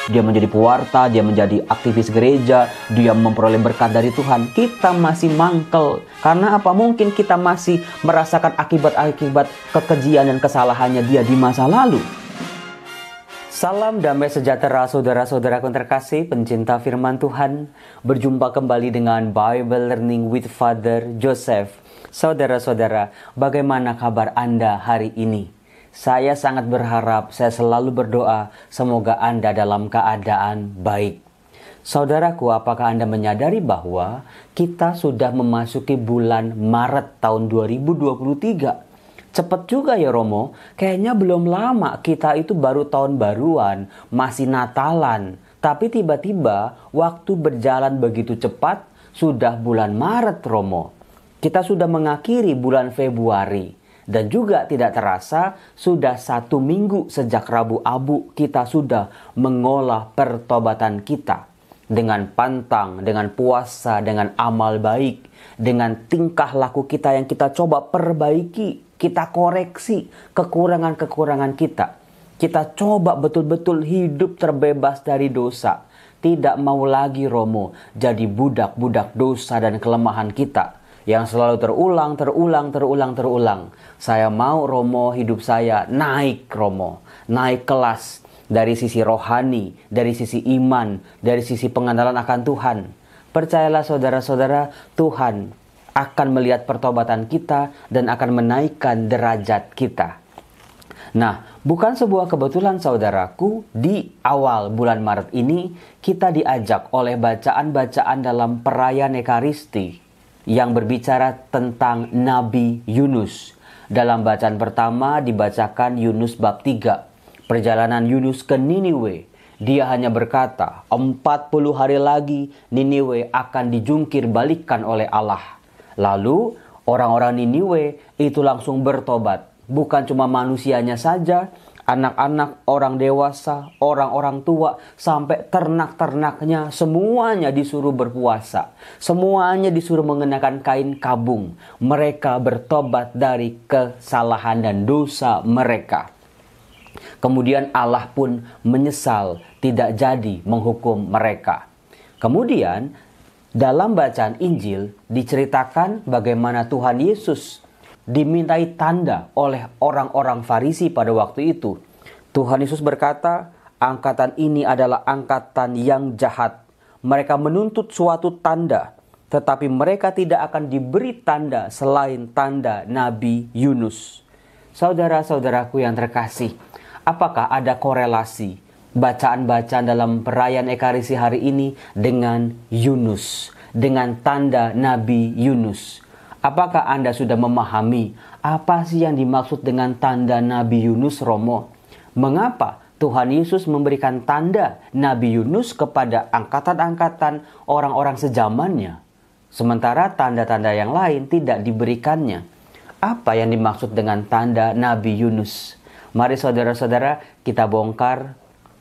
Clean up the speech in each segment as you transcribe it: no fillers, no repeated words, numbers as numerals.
dia menjadi pewarta, dia menjadi aktivis gereja, dia memperoleh berkat dari Tuhan. Kita masih mangkel. Karena apa? Mungkin kita masih merasakan akibat-akibat kekejian dan kesalahannya dia di masa lalu. Salam damai sejahtera saudara-saudaraku terkasih, pencinta firman Tuhan. Berjumpa kembali dengan Bible Learning with Father Joseph. Saudara-saudara, bagaimana kabar Anda hari ini? Saya sangat berharap, saya selalu berdoa, semoga Anda dalam keadaan baik. Saudaraku, apakah Anda menyadari bahwa kita sudah memasuki bulan Maret tahun 2023? Cepet juga ya Romo, kayaknya belum lama kita itu baru tahun baruan, masih Natalan. Tapi tiba-tiba waktu berjalan begitu cepat, sudah bulan Maret Romo. Kita sudah mengakhiri bulan Februari. Dan juga tidak terasa sudah 1 minggu sejak Rabu Abu kita sudah mengolah pertobatan kita. Dengan pantang, dengan puasa, dengan amal baik, dengan tingkah laku kita yang kita coba perbaiki. Kita koreksi kekurangan-kekurangan kita. Kita coba betul-betul hidup terbebas dari dosa. Tidak mau lagi Romo jadi budak-budak dosa dan kelemahan kita. Yang selalu terulang. Saya mau Romo hidup saya naik Romo. Naik kelas dari sisi rohani, dari sisi iman, dari sisi pengenalan akan Tuhan. Percayalah saudara-saudara, Tuhan akan melihat pertobatan kita dan akan menaikkan derajat kita. Nah, bukan sebuah kebetulan saudaraku, di awal bulan Maret ini kita diajak oleh bacaan-bacaan dalam perayaan Ekaristi yang berbicara tentang Nabi Yunus. Dalam bacaan pertama dibacakan Yunus bab 3, perjalanan Yunus ke Niniwe. Dia hanya berkata, 40 hari lagi Niniwe akan dijungkir balikan oleh Allah. Lalu orang-orang Niniwe itu langsung bertobat. Bukan cuma manusianya saja, anak-anak, orang dewasa, orang-orang tua, sampai ternak-ternaknya semuanya disuruh berpuasa. Semuanya disuruh mengenakan kain kabung. Mereka bertobat dari kesalahan dan dosa mereka. Kemudian Allah pun menyesal tidak jadi menghukum mereka. Kemudian dalam bacaan Injil diceritakan bagaimana Tuhan Yesus dimintai tanda oleh orang-orang Farisi pada waktu itu. Tuhan Yesus berkata, angkatan ini adalah angkatan yang jahat. Mereka menuntut suatu tanda, tetapi mereka tidak akan diberi tanda selain tanda Nabi Yunus. Saudara-saudaraku yang terkasih, apakah ada korelasi bacaan-bacaan dalam perayaan Ekaristi hari ini dengan Yunus, dengan tanda Nabi Yunus? Apakah Anda sudah memahami apa sih yang dimaksud dengan tanda Nabi Yunus, Romo? Mengapa Tuhan Yesus memberikan tanda Nabi Yunus kepada angkatan-angkatan orang-orang sejamannya, sementara tanda-tanda yang lain tidak diberikannya? Apa yang dimaksud dengan tanda Nabi Yunus? Mari saudara-saudara kita bongkar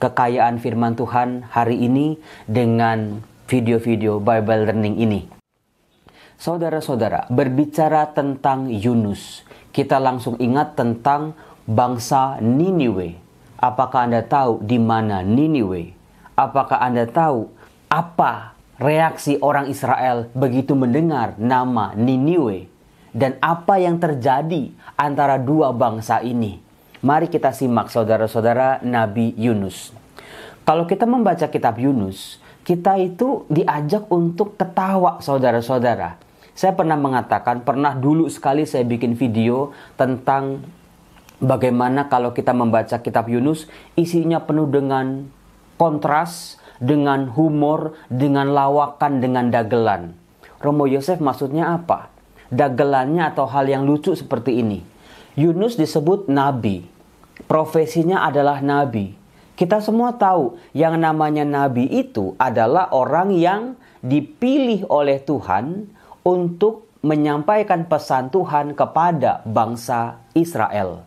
kekayaan firman Tuhan hari ini dengan video-video Bible Learning ini. Saudara-saudara, berbicara tentang Yunus, kita langsung ingat tentang bangsa Niniwe. Apakah Anda tahu di mana Niniwe? Apakah Anda tahu apa reaksi orang Israel begitu mendengar nama Niniwe? Dan apa yang terjadi antara dua bangsa ini? Mari kita simak saudara-saudara Nabi Yunus. Kalau kita membaca kitab Yunus, kita itu diajak untuk ketawa saudara-saudara. Saya pernah mengatakan, pernah dulu sekali saya bikin video tentang bagaimana kalau kita membaca kitab Yunus, isinya penuh dengan kontras, dengan humor, dengan lawakan, dengan dagelan. Romo Yosef maksudnya apa? Dagelannya atau hal yang lucu seperti ini. Yunus disebut nabi. Profesinya adalah nabi. Kita semua tahu yang namanya nabi itu adalah orang yang dipilih oleh Tuhan untuk menyampaikan pesan Tuhan kepada bangsa Israel.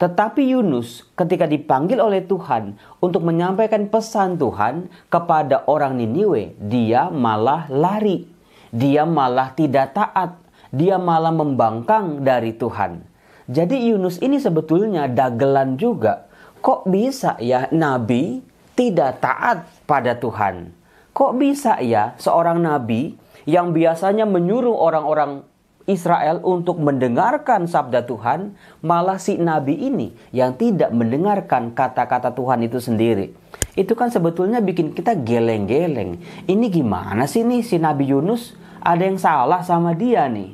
Tetapi Yunus ketika dipanggil oleh Tuhan untuk menyampaikan pesan Tuhan kepada orang Niniwe, dia malah lari. Dia malah tidak taat. Dia malah membangkang dari Tuhan. Jadi Yunus ini sebetulnya dagelan juga. Kok bisa ya nabi tidak taat pada Tuhan. Kok bisa ya seorang nabi yang biasanya menyuruh orang-orang Israel untuk mendengarkan sabda Tuhan, malah si nabi ini yang tidak mendengarkan kata-kata Tuhan itu sendiri. Itu kan sebetulnya bikin kita geleng-geleng. Ini gimana sih nih si Nabi Yunus? Ada yang salah sama dia nih.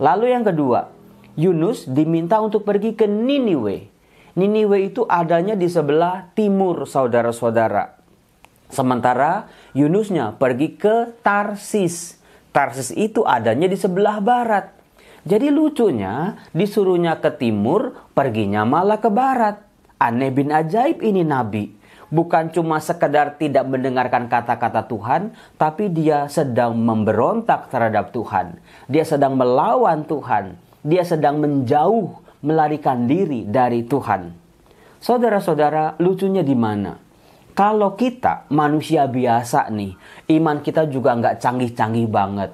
Lalu yang kedua, Yunus diminta untuk pergi ke Niniwe. Niniwe itu adanya di sebelah timur, saudara-saudara. Sementara Yunusnya pergi ke Tarsis. Tarsis itu adanya di sebelah barat. Jadi lucunya disuruhnya ke timur, perginya malah ke barat. Aneh bin ajaib ini nabi. Bukan cuma sekedar tidak mendengarkan kata-kata Tuhan, tapi dia sedang memberontak terhadap Tuhan. Dia sedang melawan Tuhan. Dia sedang menjauh, melarikan diri dari Tuhan. Saudara-saudara, lucunya di mana? Kalau kita manusia biasa nih, iman kita juga nggak canggih-canggih banget.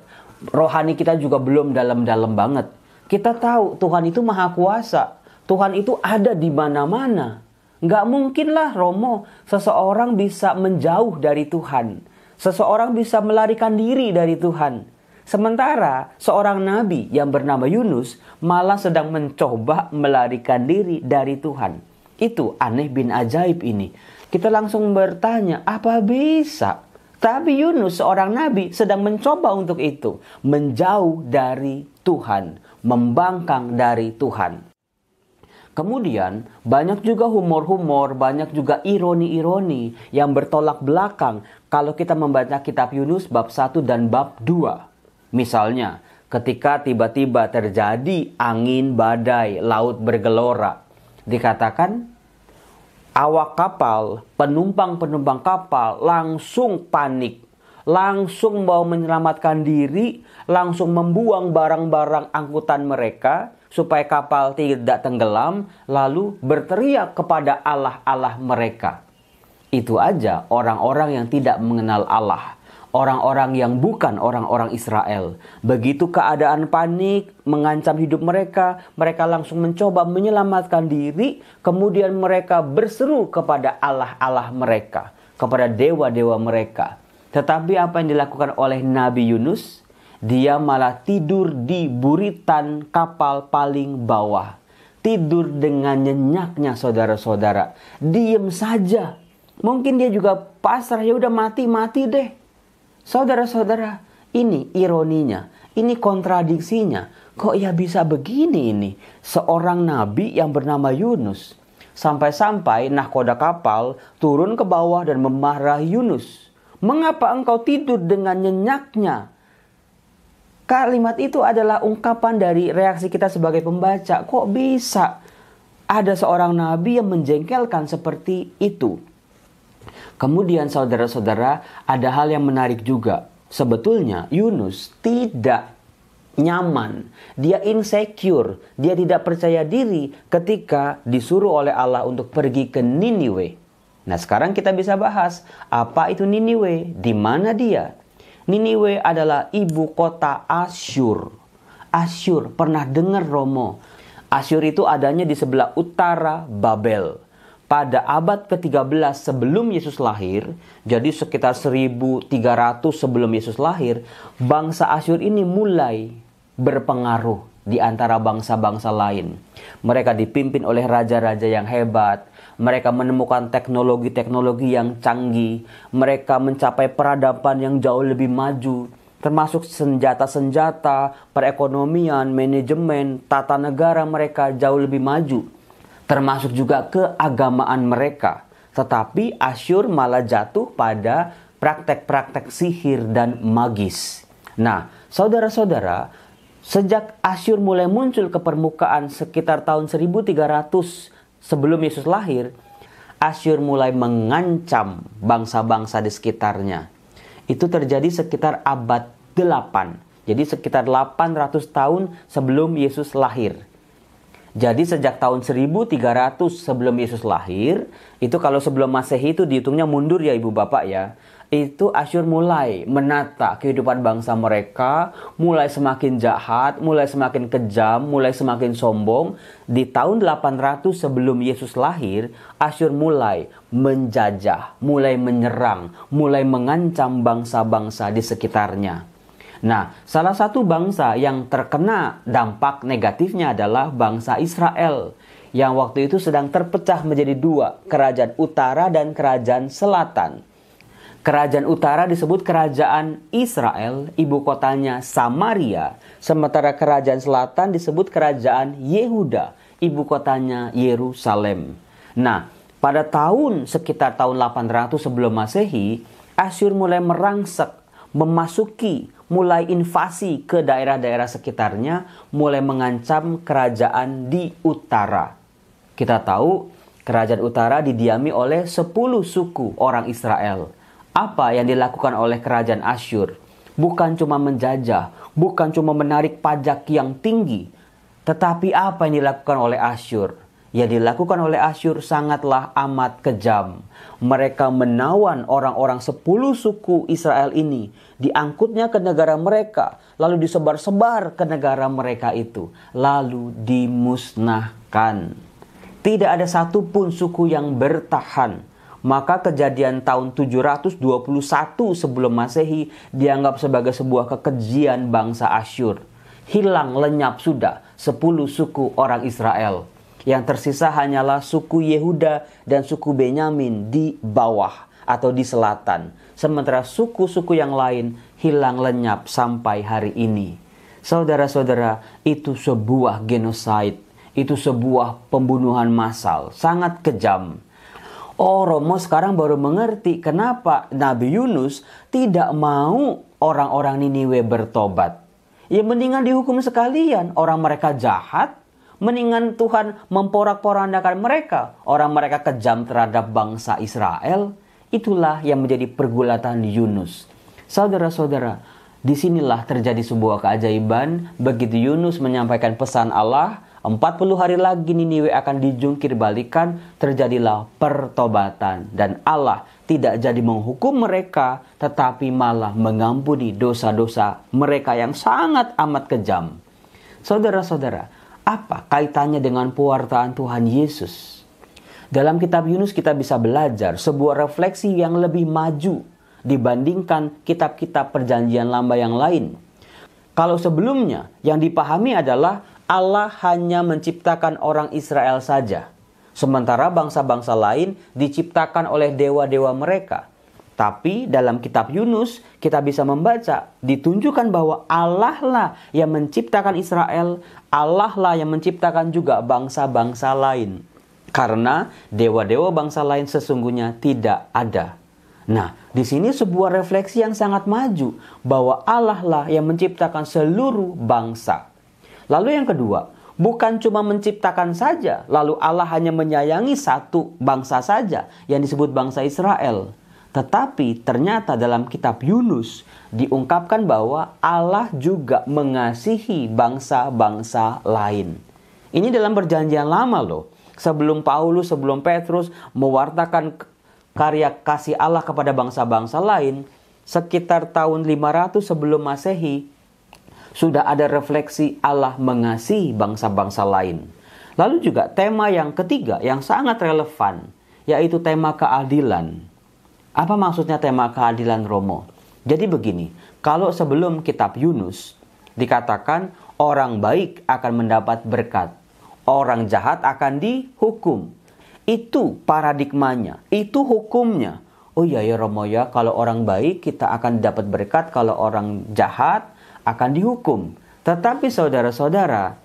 Rohani kita juga belum dalam-dalam banget. Kita tahu Tuhan itu maha kuasa. Tuhan itu ada di mana-mana. Nggak mungkin lah Romo, seseorang bisa menjauh dari Tuhan. Seseorang bisa melarikan diri dari Tuhan. Sementara seorang nabi yang bernama Yunus malah sedang mencoba melarikan diri dari Tuhan. Itu aneh bin ajaib ini. Kita langsung bertanya, apa bisa? Tapi Yunus seorang nabi sedang mencoba untuk itu. Menjauh dari Tuhan. Membangkang dari Tuhan. Kemudian banyak juga humor-humor, banyak juga ironi-ironi yang bertolak belakang kalau kita membaca kitab Yunus bab 1 dan bab 2. Misalnya, ketika tiba-tiba terjadi angin badai, laut bergelora. Dikatakan, awak kapal, penumpang-penumpang kapal langsung panik. Langsung mau menyelamatkan diri, langsung membuang barang-barang angkutan mereka supaya kapal tidak tenggelam, lalu berteriak kepada Allah-Allah mereka. Itu aja orang-orang yang tidak mengenal Allah. Orang-orang yang bukan orang-orang Israel. Begitu keadaan panik, mengancam hidup mereka, mereka langsung mencoba menyelamatkan diri, kemudian mereka berseru kepada Allah-Allah mereka, kepada dewa-dewa mereka. Tetapi apa yang dilakukan oleh Nabi Yunus? Dia malah tidur di buritan kapal paling bawah. Tidur dengan nyenyaknya, saudara-saudara. Diem saja. Mungkin dia juga pasrah, ya udah mati deh. Saudara-saudara, ini ironinya, ini kontradiksinya. Kok ya bisa begini ini? Seorang nabi yang bernama Yunus. Sampai-sampai nahkoda kapal turun ke bawah dan memarahi Yunus. Mengapa engkau tidur dengan nyenyaknya? Kalimat itu adalah ungkapan dari reaksi kita sebagai pembaca. Kok bisa ada seorang nabi yang menjengkelkan seperti itu? Kemudian saudara-saudara, ada hal yang menarik juga. Sebetulnya Yunus tidak nyaman. Dia insecure. Dia tidak percaya diri ketika disuruh oleh Allah untuk pergi ke Niniwe. Nah, sekarang kita bisa bahas apa itu Niniwe, di mana dia. Niniwe adalah ibu kota Asyur. Asyur, pernah dengar Romo? Asyur itu adanya di sebelah utara Babel. Pada abad ke-13 sebelum Yesus lahir, jadi sekitar 1300 sebelum Yesus lahir, bangsa Asyur ini mulai berpengaruh di antara bangsa-bangsa lain. Mereka dipimpin oleh raja-raja yang hebat. Mereka menemukan teknologi-teknologi yang canggih. Mereka mencapai peradaban yang jauh lebih maju. Termasuk senjata-senjata, perekonomian, manajemen, tata negara mereka jauh lebih maju. Termasuk juga keagamaan mereka. Tetapi Asyur malah jatuh pada praktek-praktek sihir dan magis. Nah, saudara-saudara, sejak Asyur mulai muncul ke permukaan sekitar tahun 1300 sebelum Yesus lahir, Asyur mulai mengancam bangsa-bangsa di sekitarnya. Itu terjadi sekitar abad 8. Jadi sekitar 800 tahun sebelum Yesus lahir. Jadi sejak tahun 1300 sebelum Yesus lahir, itu kalau sebelum Masehi itu dihitungnya mundur ya Ibu Bapak ya. Itu Asyur mulai menata kehidupan bangsa mereka, mulai semakin jahat, mulai semakin kejam, mulai semakin sombong. Di tahun 800 sebelum Yesus lahir, Asyur mulai menjajah, mulai menyerang, mulai mengancam bangsa-bangsa di sekitarnya. Nah, salah satu bangsa yang terkena dampak negatifnya adalah bangsa Israel, yang waktu itu sedang terpecah menjadi dua, kerajaan utara dan kerajaan selatan. Kerajaan utara disebut kerajaan Israel, ibu kotanya Samaria, sementara kerajaan selatan disebut kerajaan Yehuda, ibu kotanya Yerusalem. Nah, pada sekitar tahun 800 sebelum Masehi, Asyur mulai merangsek, memasuki, mulai invasi ke daerah-daerah sekitarnya, mulai mengancam kerajaan di utara. Kita tahu kerajaan utara didiami oleh 10 suku orang Israel. Apa yang dilakukan oleh kerajaan Asyur? Bukan cuma menjajah, bukan cuma menarik pajak yang tinggi, tetapi apa yang dilakukan oleh Asyur? Yang dilakukan oleh Asyur sangatlah amat kejam. Mereka menawan orang-orang 10 suku Israel ini, diangkutnya ke negara mereka, lalu disebar-sebar ke negara mereka itu, lalu dimusnahkan. Tidak ada satupun suku yang bertahan. Maka kejadian tahun 721 sebelum Masehi dianggap sebagai sebuah kekejian bangsa Asyur. Hilang lenyap sudah 10 suku orang Israel. Yang tersisa hanyalah suku Yehuda dan suku Benyamin di bawah atau di selatan. Sementara suku-suku yang lain hilang lenyap sampai hari ini. Saudara-saudara, itu sebuah genocide. Itu sebuah pembunuhan massal. Sangat kejam. Oh, Romo sekarang baru mengerti kenapa Nabi Yunus tidak mau orang-orang Niniwe bertobat. Ya mendingan dihukum sekalian. Orang mereka jahat. Mendingan Tuhan memporak-porandakan mereka. Orang mereka kejam terhadap bangsa Israel. Itulah yang menjadi pergulatan Yunus. Saudara-saudara, disinilah terjadi sebuah keajaiban. Begitu Yunus menyampaikan pesan Allah, 40 hari lagi Niniwe akan dijungkir balikan, terjadilah pertobatan. Dan Allah tidak jadi menghukum mereka, tetapi malah mengampuni dosa-dosa mereka yang sangat amat kejam. Saudara-saudara, apa kaitannya dengan pewartaan Tuhan Yesus? Dalam kitab Yunus kita bisa belajar sebuah refleksi yang lebih maju dibandingkan kitab-kitab perjanjian lama yang lain. Kalau sebelumnya yang dipahami adalah Allah hanya menciptakan orang Israel saja. Sementara bangsa-bangsa lain diciptakan oleh dewa-dewa mereka. Tapi dalam kitab Yunus kita bisa membaca, ditunjukkan bahwa Allah lah yang menciptakan Israel, Allah lah yang menciptakan juga bangsa-bangsa lain. Karena dewa-dewa bangsa lain sesungguhnya tidak ada. Nah, di sini sebuah refleksi yang sangat maju, bahwa Allah lah yang menciptakan seluruh bangsa. Lalu yang kedua, bukan cuma menciptakan saja, lalu Allah hanya menyayangi satu bangsa saja yang disebut bangsa Israel. Tetapi ternyata dalam kitab Yunus diungkapkan bahwa Allah juga mengasihi bangsa-bangsa lain. Ini dalam perjanjian lama loh. Sebelum Paulus, sebelum Petrus mewartakan karya kasih Allah kepada bangsa-bangsa lain, sekitar tahun 500 sebelum Masehi, sudah ada refleksi Allah mengasihi bangsa-bangsa lain. Lalu juga tema yang ketiga yang sangat relevan, yaitu tema keadilan. Apa maksudnya tema keadilan, Romo? Jadi begini, kalau sebelum kitab Yunus dikatakan orang baik akan mendapat berkat, orang jahat akan dihukum. Itu paradigmanya, itu hukumnya. Oh iya ya Romo ya, kalau orang baik kita akan dapat berkat, kalau orang jahat akan dihukum. Tetapi saudara-saudara,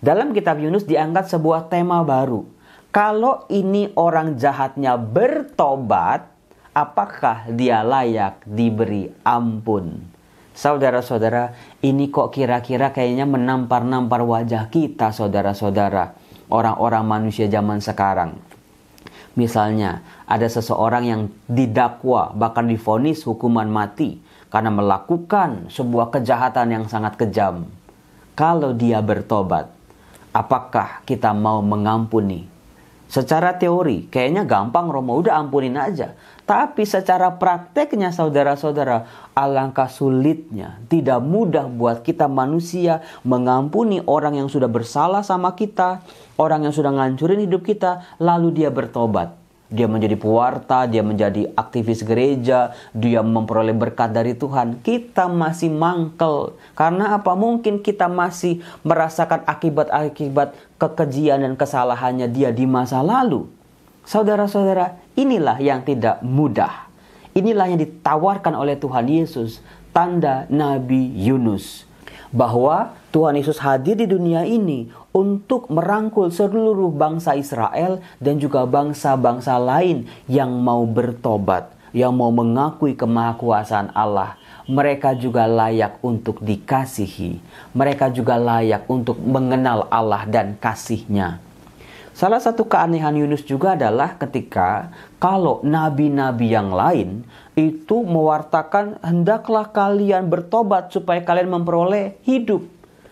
dalam kitab Yunus diangkat sebuah tema baru. Kalau ini orang jahatnya bertobat, apakah dia layak diberi ampun? Saudara-saudara, ini kok kira-kira kayaknya menampar-nampar wajah kita, saudara-saudara, orang-orang manusia zaman sekarang. Misalnya, ada seseorang yang didakwa, bahkan divonis hukuman mati karena melakukan sebuah kejahatan yang sangat kejam. Kalau dia bertobat, Apakah kita mau mengampuni? Secara teori, kayaknya gampang Romo, udah ampunin aja. Tapi secara prakteknya saudara-saudara, alangkah sulitnya, tidak mudah buat kita manusia mengampuni orang yang sudah bersalah sama kita, orang yang sudah ngancurin hidup kita, lalu dia bertobat. Dia menjadi pewarta, dia menjadi aktivis gereja, dia memperoleh berkat dari Tuhan. Kita masih mangkel. Karena apa? Mungkin kita masih merasakan akibat-akibat kekejian dan kesalahannya dia di masa lalu. Saudara-saudara, inilah yang tidak mudah. Inilah yang ditawarkan oleh Tuhan Yesus, tanda Nabi Yunus. Bahwa Tuhan Yesus hadir di dunia ini untuk merangkul seluruh bangsa Israel dan juga bangsa-bangsa lain yang mau bertobat, yang mau mengakui kemahakuasaan Allah. Mereka juga layak untuk dikasihi. Mereka juga layak untuk mengenal Allah dan kasih-Nya. Salah satu keanehan Yunus juga adalah ketika kalau nabi-nabi yang lain itu mewartakan hendaklah kalian bertobat supaya kalian memperoleh hidup.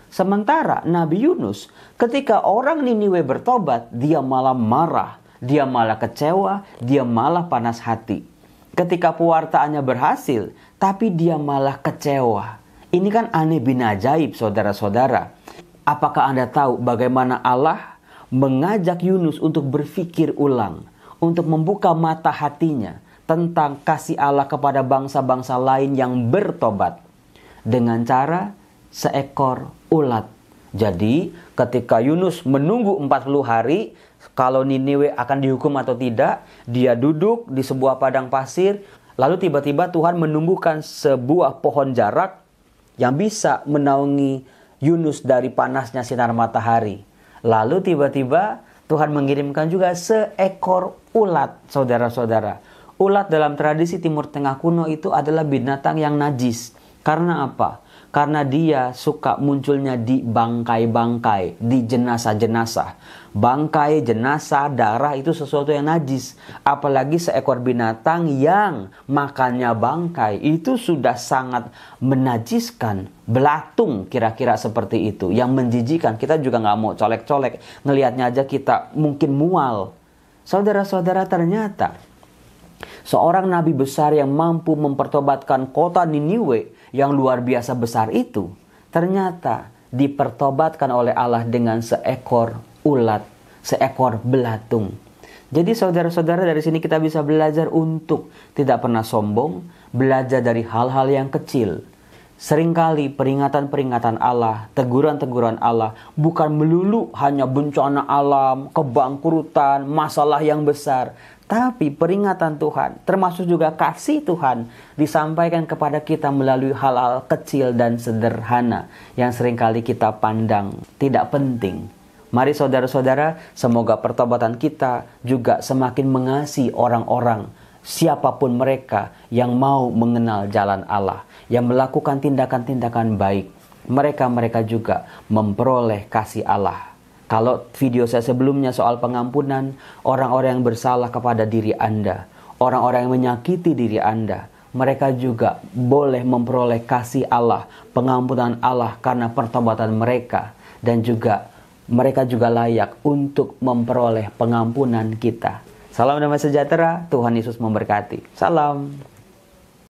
Sementara Nabi Yunus ketika orang Niniwe bertobat, dia malah marah, dia malah kecewa, dia malah panas hati. Ketika pewartaannya berhasil, tapi dia malah kecewa. Ini kan aneh bin ajaib, saudara-saudara. Apakah Anda tahu bagaimana Allah mengajak Yunus untuk berpikir ulang, untuk membuka mata hatinya tentang kasih Allah kepada bangsa-bangsa lain yang bertobat dengan cara seekor ulat. Jadi ketika Yunus menunggu 40 hari kalau Niniwe akan dihukum atau tidak, dia duduk di sebuah padang pasir, lalu tiba-tiba Tuhan menumbuhkan sebuah pohon jarak yang bisa menaungi Yunus dari panasnya sinar matahari. Lalu tiba-tiba Tuhan mengirimkan juga seekor ulat, saudara-saudara. Ulat dalam tradisi Timur Tengah kuno itu adalah binatang yang najis. Karena apa? Karena dia suka munculnya di bangkai-bangkai, di jenazah-jenazah. Bangkai, jenazah, darah itu sesuatu yang najis. Apalagi seekor binatang yang makannya bangkai, itu sudah sangat menajiskan. Belatung kira-kira seperti itu, yang menjijikan. Kita juga nggak mau colek-colek, ngelihatnya aja kita mungkin mual. Saudara-saudara, ternyata seorang nabi besar yang mampu mempertobatkan kota Niniwe yang luar biasa besar itu, ternyata dipertobatkan oleh Allah dengan seekor ulat, seekor belatung. Jadi saudara-saudara, dari sini kita bisa belajar untuk tidak pernah sombong, belajar dari hal-hal yang kecil. Seringkali peringatan-peringatan Allah, teguran-teguran Allah bukan melulu hanya bencana alam, kebangkrutan, masalah yang besar. Tapi peringatan Tuhan, termasuk juga kasih Tuhan, disampaikan kepada kita melalui hal-hal kecil dan sederhana yang seringkali kita pandang tidak penting. Mari saudara-saudara, semoga pertobatan kita juga semakin mengasihi orang-orang, siapapun mereka yang mau mengenal jalan Allah, yang melakukan tindakan-tindakan baik. Mereka juga memperoleh kasih Allah. Kalau video saya sebelumnya soal pengampunan, orang-orang yang bersalah kepada diri Anda, orang-orang yang menyakiti diri Anda, mereka juga boleh memperoleh kasih Allah, pengampunan Allah karena pertobatan mereka. Dan juga mereka juga layak untuk memperoleh pengampunan kita. Salam damai sejahtera, Tuhan Yesus memberkati. Salam.